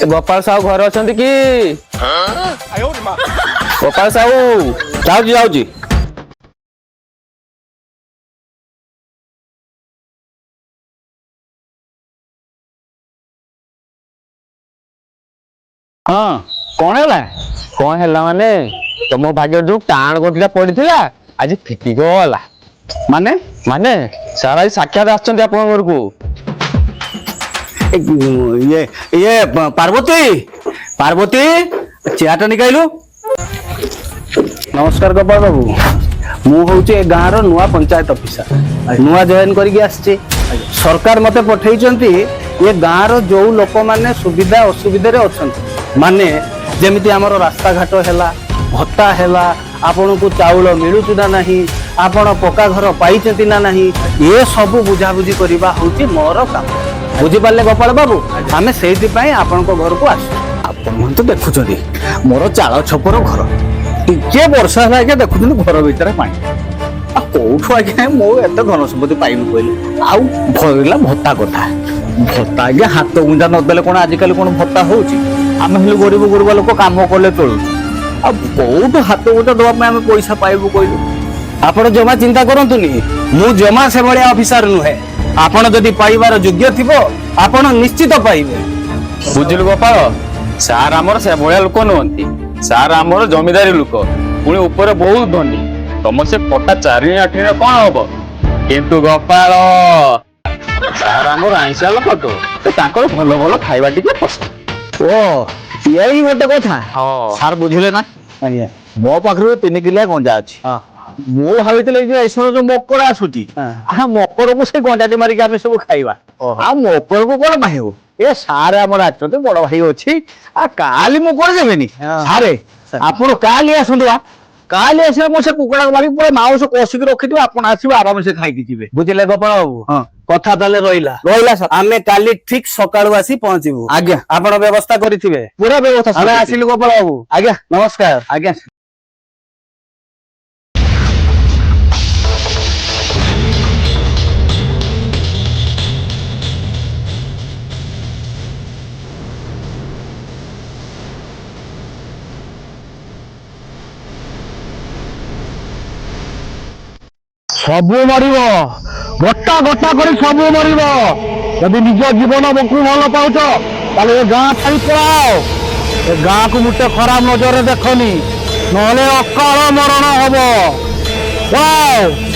गोपाल साहू घर अच्छा कि गोपाल साहू जाऊँ हाँ कौन है कौन है माने तुम भाग्य जो टाण गोटा पड़ा आज फिटी गला माने माने सार आज साक्षात आछंती आपन घर को ये ये पार्वती पार्वती चेयारटा निकालु नमस्कार गोपाल बाबू मु हूँ गाँव नुआ पंचायत ऑफिसर नुआ जॉइन करके सरकार मते पठेइचंती ये गाँव जो लोक माने सुविधा असुविधा अच्छा माने जमीती आमर रास्ता घाट है भत्ता है आपण को चाउल मिलूँ ना नहीं आपण पक्का घर पाई ना नहीं ये सब बुझाबुझी करवा हूँ मोर काम बुझीपारे गोपाल बाबू आम से आपण घर को आस तो देखुं मोर चाल छपर घर टे वर्षा है आज्ञा देखुं घर भितर पानी कौटू आज्ञा मो एत धन सम्पत्ति पाइबी कहले आउ भरला भत्ता कथा भत्ता आज्ञा हाथ गुंजा नदेले कौन आजिकल कौन भत्ता होची आम हेल्ले गरीब गुरुबा लोक काम कले चलू कौटू हाथ गुंजा दवा आम पैसा पाइबू कहलु आपण जमा चिंता करतुनि मु जमा से भाया ऑफिसर नुहे आपण जदि पाइबार योग्य थिबो आपण निश्चित पाइबे बुझिलु गोपाल सार आमर से भाया लोक नुहंती सार आमर जमीदारी लोक पुणी ऊपर बहुत धनी तुम से कटा 4 कौन हम किंतु गोपाल सार आमर आईसा लोक तो भल भल खाइबा टिके पसंद ओ यही गोटे कथा सार बुझिले ना मो पाखरु 3 किलिया गंजा अछि मो भावितले जे ऐसो जो मकर आसुची आ मकर को से गंजाटी मारी के आमे सब खाइबा आ मकर को कोन भाइबो ए सारे हमर आछते बड़ भाई अछि आ काली मो कोन देबेनी सारे आपण काली आसुंदवा काली आसे मो से कुकड़ा मारी पूरा माउस कोसी के रखि दियो आपण आसीबो आराम से खाइ कि जिवे बुझिले गोपाल बाबू कथा ताले रहिला सर आमे काली ठीक सकाळु आसी पहुंचीबू आज्ञा आपण व्यवस्था करिथिबे पूरा व्यवस्था आमे आसिलु गोपाल बाबू आज्ञा नमस्कार आज्ञा सबू मर गोटा गोटा कर सबू मर जब निज जीवन को भल पाच ताले गाँ छाड़ी पलाओ ए गाँ को मुटे खराब नजर देखनी ना अकाल मरण हम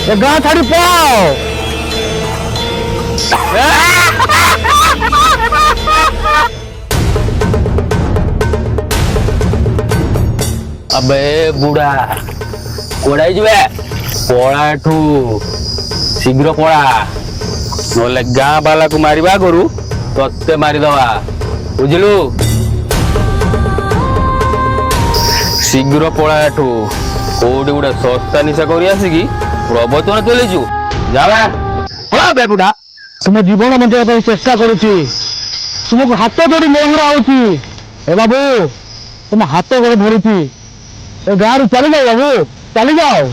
ए गाँ छाड़ी पलाओ अबे बुढ़ा कोड़ाई जीवे पड़ाठू शीघ्र पड़ा नले गाँ बाला को मारिबा करू तत्ते मारिदवा बुझलु शीघ्र पड़ाठू कोडी गुडा सस्ता निशा करी आसी प्रवचन चलीचु जावा बे बुढ़ा तुम जीवन बचाई चेष्टा करुची तुमको हाथ जोड़ी मोहरा आउची ए बाबू तुम हाथ गोड़ धरी गाँव चली जाओ बाबू चली जाओ